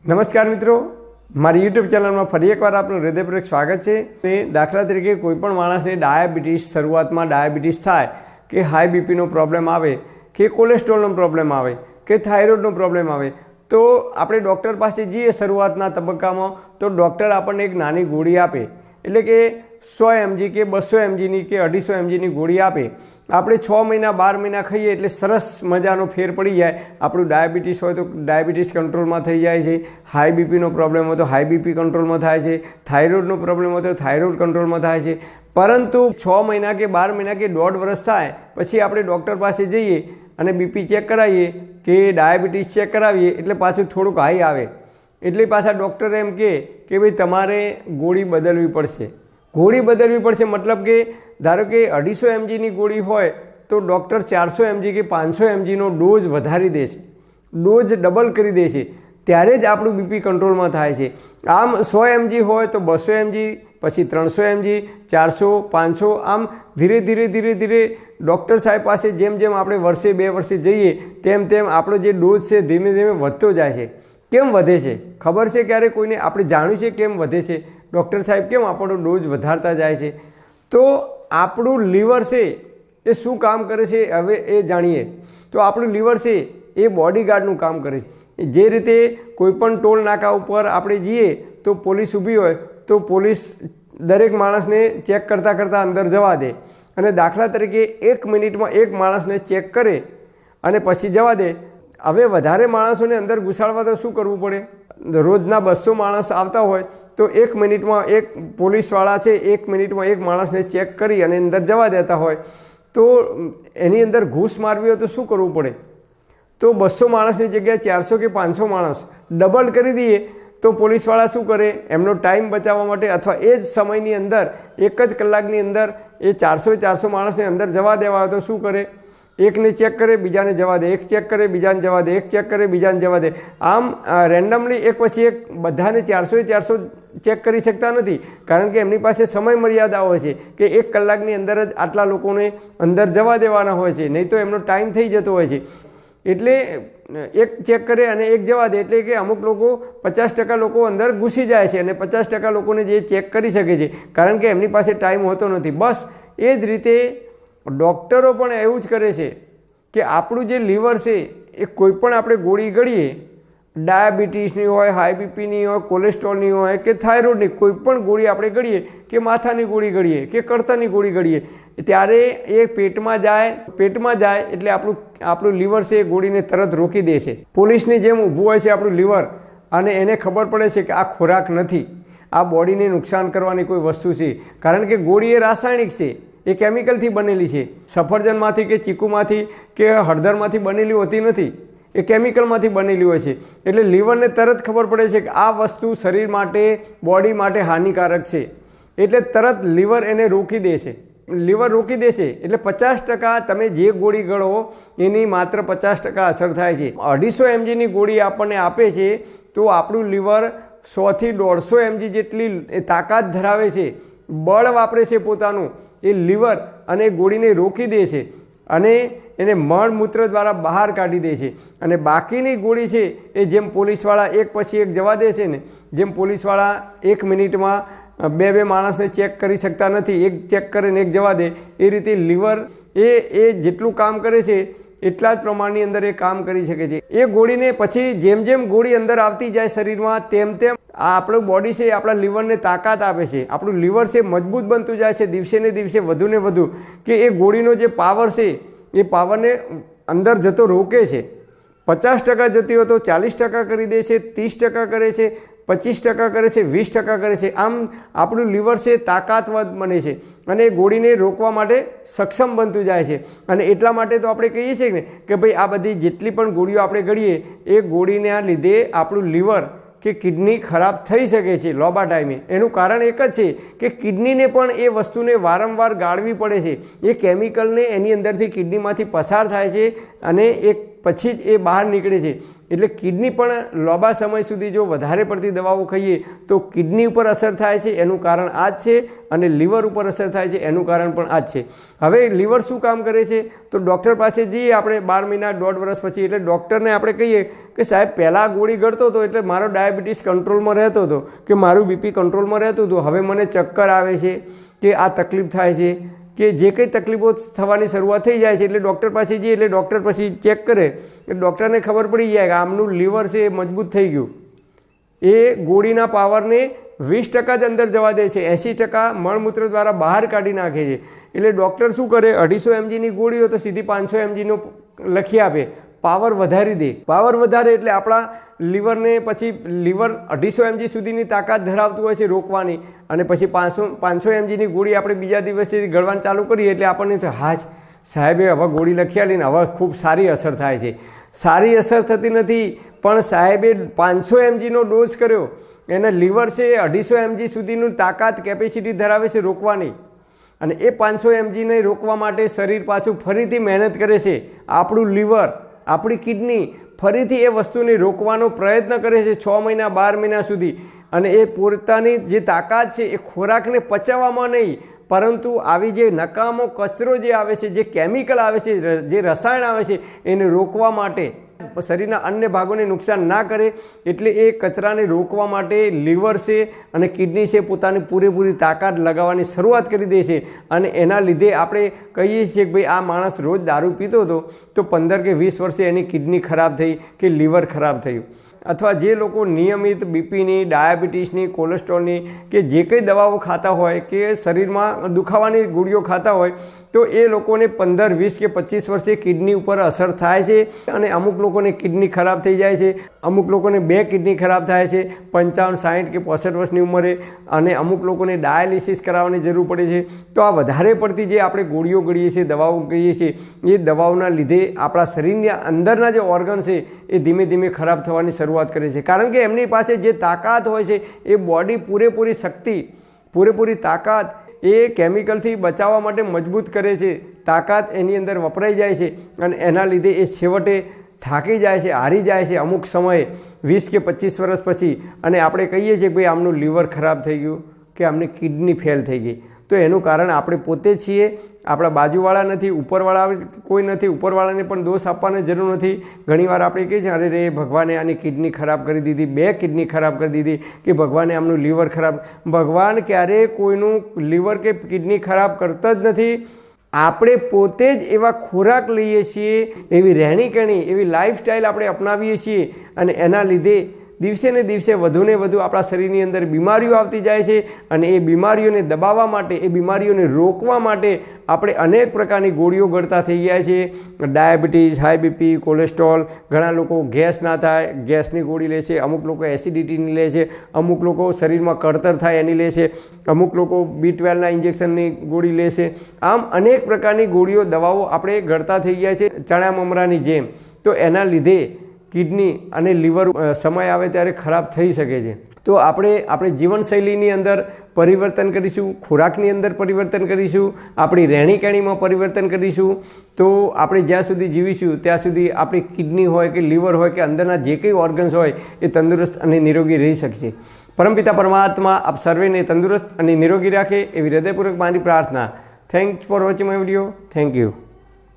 નમસ્કાર મિત્રો, મારી યુટ્યુબ ચેનલમાં ફરી એકવાર આપનું હૃદયપૂર્વક સ્વાગત છે। દાખલા તરીકે કોઈપણ માણસને ડાયાબિટીસ શરૂઆતમાં ડાયાબિટીસ થાય કે હાઈ બીપીનો પ્રોબ્લેમ આવે કે કોલેસ્ટ્રોલનો પ્રોબ્લેમ આવે કે થાઇરોઇડનો પ્રોબ્લેમ આવે તો આપણે ડૉક્ટર પાસે જઈએ શરૂઆતના તબક્કામાં તો ડૉક્ટર આપણને એક નાની ગોળી આપે, એટલે કે 100 mg કે 200 mgની કે 250 mgની ગોળી આપે। આપણે 6 મહિના 12 મહિના ખાઈએ એટલે સરસ મજાનો ફેર પડી જાય। આપણું ડાયાબિટીસ હોય તો ડાયાબિટીસ કંટ્રોલમાં થઈ જાય છે, હાઈ બીપીનો પ્રોબ્લેમ હોય તો હાઈ બીપી કંટ્રોલમાં થાય છે, થાઇરોઇડનો પ્રોબ્લેમ હોય તો થાઇરોઇડ કંટ્રોલમાં થાય છે। પરંતુ 6 મહિના કે 12 મહિના કે 1.5 વર્ષ થાય પછી આપણે ડૉક્ટર પાસે જઈએ અને બીપી ચેક કરાવીએ કે ડાયાબિટીસ ચેક કરાવીએ એટલે પાછું થોડુંક હાઈ આવે એટલે પાછા ડૉક્ટર એમ કહે કે ભાઈ તમારે ગોળી બદલવી પડશે। ગોળી બદલવી પડશે મતલબ કે ધારો કે 250 mgની ગોળી હોય તો ડૉક્ટર 400 mg કે 500 mgનો ડોઝ વધારી દે છે, ડોઝ ડબલ કરી દે છે, ત્યારે જ આપણું બીપી કંટ્રોલમાં થાય છે। આમ 100 mg હોય તો 200 mg, પછી 300 mg, 400, 500, આમ ધીરે ધીરે ડૉક્ટર સાહેબ પાસે જેમ જેમ આપણે વર્ષે 2 વર્ષે જઈએ તેમ તેમ આપણો જે ડોઝ છે ધીમે ધીમે વધતો જાય છે। કેમ વધે છે ખબર છે? ક્યારે કોઈને આપણે જાણ્યું છે કેમ વધે છે? ડૉક્ટર સાહેબ કેમ આપણો ડોઝ વધારતા જાય છે? તો આપણું લીવર છે એ શું કામ કરે છે હવે એ જાણીએ। તો આપણું લીવર છે એ બોડીગાર્ડનું કામ કરે છે। જે રીતે કોઈપણ ટોલ નાકા ઉપર આપણે જઈએ તો પોલીસ ઊભી હોય તો પોલીસ દરેક માણસને ચેક કરતાં અંદર જવા દે અને દાખલા તરીકે 1 મિનિટમાં એક માણસને ચેક કરે અને પછી જવા દે। હવે વધારે માણસોને અંદર ઘુસાડવા તો શું કરવું પડે? રોજના 200 માણસ આવતા હોય તો 1 મિનિટમાં એક પોલીસવાળા છે 1 મિનિટમાં એક માણસને ચેક કરી અને અંદર જવા દેતા હોય તો એની અંદર ઘૂસ મારવી હોય તો શું કરવું પડે? તો 200 માણસની જગ્યાએ 400 કે 500 માણસ ડબલ કરી દઈએ તો પોલીસવાળા શું કરે? એમનો ટાઈમ બચાવવા માટે અથવા એ જ સમયની અંદર 1 જ કલાકની અંદર એ 400 માણસને અંદર જવા દેવા હોય તો શું કરે? એકને ચેક કરે, બીજાને જવા દે, એક ચેક કરે, બીજાને જવા દે, એક ચેક કરે, બીજાને જવા દે। આમ રેન્ડમલી એક પછી એક બધાને 400 ચેક કરી શકતા નથી, કારણ કે એમની પાસે સમય મર્યાદા હોય છે કે 1 કલાકની અંદર જ આટલા લોકોને અંદર જવા દેવાના હોય છે, નહીં તો એમનો ટાઈમ થઈ જતો હોય છે। એટલે એક ચેક કરે અને એક જવા દે, એટલે કે અમુક લોકો 50% લોકો અંદર ઘૂસી જાય છે અને 50% લોકોને જે ચેક કરી શકે છે, કારણ કે એમની પાસે ટાઈમ હોતો નથી। બસ એ જ રીતે ડૉક્ટરો પણ એવું જ કરે છે કે આપણું જે લીવર છે એ કોઈપણ આપણે ગોળી ગળીએ, ડાયાબિટીસની હોય, હાઈ બીપીની હોય, કોલેસ્ટ્રોલની હોય કે થાઇરોઇડની કોઈપણ ગોળી આપણે ગળીએ કે માથાની ગોળી ગળીએ કે કળતરની ગોળી ગળીએ ત્યારે એ પેટમાં જાય એટલે આપણું લીવર છે એ ગોળીને તરત રોકી દે છે। પોલીસની જેમ ઊભું હોય છે આપણું લીવર અને એને ખબર પડે છે કે આ ખોરાક નથી, આ બોડીને નુકસાન કરવાની કોઈ વસ્તુ છે, કારણ કે ગોળી એ રાસાયણિક છે, એ કેમિકલથી બનેલી છે, સફરજનમાંથી કે ચીકુમાંથી કે હળદરમાંથી બનેલી હોતી નથી, એ કેમિકલમાંથી બનેલી હોય છે। એટલે લીવરને તરત ખબર પડે છે કે આ વસ્તુ શરીર માટે બોડી માટે હાનિકારક છે, એટલે તરત લીવર એને રોકી દે છે। લીવર રોકી દે છે એટલે 50% તમે જે ગોળી ગળો એની માત્ર 50% અસર થાય છે। 250 mgની ગોળી આપણને આપે છે તો આપણું લીવર 100 થી 150 mg જેટલી તાકાત ધરાવે છે, બળ વાપરે છે પોતાનું એ લીવર અને ગોળીને રોકી દે છે અને એને મળમૂત્ર દ્વારા બહાર કાઢી દે છે। અને બાકીની ગોળી છે એ જેમ પોલીસવાળા એક પછી એક જવા દે છે ને, જેમ પોલીસવાળા 1 મિનિટમાં 2 માણસને ચેક કરી શકતા નથી, એક ચેક કરે ને એક જવા દે, એ રીતે લીવર એ જેટલું કામ કરે છે એટલા જ પ્રમાણની અંદર એ કામ કરી શકે છે। એ ગોળીને પછી જેમ જેમ ગોળી અંદર આવતી જાય શરીરમાં તેમ તેમ આ આપણું બોડી છે એ આપણા લીવરને તાકાત આપે છે, આપણું લીવર છે મજબૂત બનતું જાય છે દિવસે ને દિવસે વધુ ને વધુ, કે એ ગોળીનો જે પાવર છે એ પાવરને અંદર જતો રોકે છે। 50% જતી હોય તો 40% કરી દે છે, 30% કરે છે, 25% કરે છે, 20% કરે છે। આમ આપણું લીવર છે તાકાતવંત બને છે અને એ ગોળીને રોકવા માટે સક્ષમ બનતું જાય છે। અને એટલા માટે તો આપણે કહીએ છીએ ને કે ભાઈ આ બધી જેટલી પણ ગોળીઓ આપણે ગળીએ એ ગોળીના લીધે આપણું લીવર કે કિડની ખરાબ થઈ શકે છે લાંબા ટાઈમે। એનું કારણ એક જ છે કે કિડનીને પણ એ વસ્તુને વારંવાર ગાળવી પડે છે, એ કેમિકલને એની અંદરથી કિડનીમાંથી પસાર થાય છે અને એ પછી જ એ બહાર નીકળે છે. એટલે કિડની પણ લાંબા સમય સુધી જો વધારે પડતી દવાઓ ખાઈએ તો કિડની ઉપર અસર થાય છે, એનું કારણ આ જ છે. અને લીવર ઉપર અસર થાય છે, એનું કારણ પણ આ જ છે. હવે લીવર શું કામ કરે છે? તો ડૉક્ટર પાસે જઈએ આપણે 12 મહિના 1.5 વર્ષ પછી, એટલે ડૉક્ટરને આપણે કહીએ કે સાહેબ પહેલાં ગોળી ગળતો હતો એટલે મારો ડાયાબિટીસ કંટ્રોલમાં રહેતો હતો, કે મારું બીપી કંટ્રોલમાં રહેતું હતું, હવે મને ચક્કર આવે છે, કે આ તકલીફ થાય છે, કે જે કંઈ તકલીફો થવાની શરૂઆત થઈ જાય છે. એટલે ડૉક્ટર પાસે જઈએ એટલે ડૉક્ટર પછી ચેક કરે એટલે ડૉક્ટરને ખબર પડી જાય કે આમનું લીવર છે એ મજબૂત થઈ ગયું. એ ગોળીના પાવરને 20% જ અંદર જવા દે છે, 80% મળમૂત્ર દ્વારા બહાર કાઢી નાખે છે. એટલે ડૉક્ટર શું કરે, 250 mgની ગોળી હોય તો સીધી 500 mgનો લખી આપે, પાવર વધારી દે. પાવર વધારે એટલે આપણા લીવરને પછી લીવર 250 mg સુધીની તાકાત ધરાવતું હોય છે રોકવાની, અને પછી 500 mgની ગોળી આપણે બીજા દિવસથી ગળવાનું ચાલુ કરીએ એટલે આપણને હા સાહેબે હવે ગોળી લખી આલીને હવે ખૂબ સારી અસર થાય છે. સારી અસર થતી નથી, પણ સાહેબે 500 mgનો ડોઝ કર્યો, એના લીવર છે 250 mg સુધીનું તાકાત કેપેસિટી ધરાવે છે રોકવાની, અને એ 500 mgને રોકવા માટે શરીર પાછું ફરીથી મહેનત કરે છે. આપણું લીવર, આપણી કિડની ફરીથી એ વસ્તુને રોકવાનો પ્રયત્ન કરે છે 6 મહિના 12 મહિના સુધી. અને એ પોતાની જે તાકાત છે એ ખોરાકને પચાવવામાં નહીં, પરંતુ આવી જે નકામો કચરો જે આવે છે, જે કેમિકલ આવે છે, જે રસાયણ આવે છે, એને રોકવા માટે, શરીરના અન્ય ભાગોને નુકસાન ના કરે એટલે એ કચરાને રોકવા માટે લીવર છે અને કિડની છે પોતાની પૂરેપૂરી તાકાત લગાવવાની શરૂઆત કરી દે છે. અને એના લીધે આપણે કહીએ છીએ કે ભાઈ આ માણસ રોજ દારૂ પીતો હતો તો 15 કે 20 વર્ષે એની કિડની ખરાબ થઈ કે લીવર ખરાબ થયું. અથવા જે લોકો નિયમિત બીપીની, ડાયાબિટીસની, કોલેસ્ટ્રોલની કે જે કંઈ દવાઓ ખાતા હોય કે શરીરમાં દુખાવાની ગોળીઓ ખાતા હોય તો એ લોકોને 15, 20 કે 25 વર્ષે કિડની ઉપર અસર થાય છે. અને અમુક લોકોને કિડની ખરાબ થઈ જાય છે, અમુક લોકોને 2 કિડની ખરાબ થાય છે 55, 60 કે 65 વર્ષની ઉંમરે, અને અમુક લોકોને ડાયાલિસિસ કરાવવાની જરૂર પડે છે. તો આ વધારે પડતી જે આપણે ગોળીઓ ગળીએ છીએ, દવાઓ કહીએ છીએ, એ દવાઓના લીધે આપણા શરીરની અંદરના જે ઓર્ગન છે એ ધીમે ધીમે ખરાબ થવાની શરૂઆત કરે છે. કારણ કે એમની પાસે જે તાકાત હોય છે એ બોડી પૂરેપૂરી શક્તિ, પૂરેપૂરી તાકાત એ કેમિકલથી બચાવવા માટે મજબૂત કરે છે. તાકાત એની અંદર વપરાઈ જાય છે અને એના લીધે એ છેવટે થાકી જાય છે, હારી જાય છે અમુક સમયે 20 કે 25 વર્ષ પછી. અને આપણે કહીએ છીએ કે ભાઈ આમનું લીવર ખરાબ થઈ ગયું કે આમની કિડની ફેલ થઈ ગઈ. તો એનું કારણ આપણે પોતે જ છીએ, આપણા બાજુવાળા નથી, ઉપરવાળા કોઈ નથી. ઉપરવાળાને પણ દોષ આપવાની જરૂર નથી. ઘણીવાર આપણે કહીએ છીએ અરે રે ભગવાને આની કિડની ખરાબ કરી દીધી, 2 કિડની ખરાબ કરી દીધી, કે ભગવાને આમનું લીવર ખરાબ. ભગવાન ક્યારેય કોઈનું લીવર કે કિડની ખરાબ કરતા જ નથી. આપણે પોતે જ એવા ખોરાક લઈએ છીએ, એવી રહેણીકરણી, એવી લાઈફસ્ટાઈલ આપણે અપનાવીએ છીએ, અને એના લીધે દિવસે ને દિવસે વધુને વધુ આપણા શરીરની અંદર બીમારીઓ આવતી જાય છે. અને એ બીમારીઓને દબાવવા માટે, એ બીમારીઓને રોકવા માટે આપણે અનેક પ્રકારની ગોળીઓ ગળતા થઈ ગયા છે. ડાયાબિટીસ, હાઈ બીપી, કોલેસ્ટ્રોલ, ઘણા લોકો ગેસ ના થાય ગેસની ગોળી લે છે, અમુક લોકો એસિડિટીની લે છે, અમુક લોકો શરીરમાં કળતર થાય એની લે છે, અમુક લોકો B12ના ઇન્જેક્શનની ગોળી લે છે. આમ અનેક પ્રકારની ગોળીઓ, દવાઓ આપણે ગળતા થઈ ગયા છે ચણા મમરાની જેમ. તો એના લીધે કિડની અને લીવર સમય આવે ત્યારે ખરાબ થઈ શકે છે. તો આપણે જીવનશૈલીની અંદર પરિવર્તન કરીશું, ખોરાકની અંદર પરિવર્તન કરીશું, આપણી રહેણીકરણીમાં પરિવર્તન કરીશું, તો આપણે જ્યાં સુધી જીવીશું ત્યાં સુધી આપણી કિડની હોય કે લીવર હોય કે અંદરના જે કંઈ ઓર્ગન્સ હોય એ તંદુરસ્ત અને નિરોગી રહી શકશે. પરમપિતા પરમાત્મા આપ સર્વેને તંદુરસ્ત અને નિરોગી રાખે એવી હૃદયપૂર્વક મારી પ્રાર્થના. Thanks for watching my video. Thank you.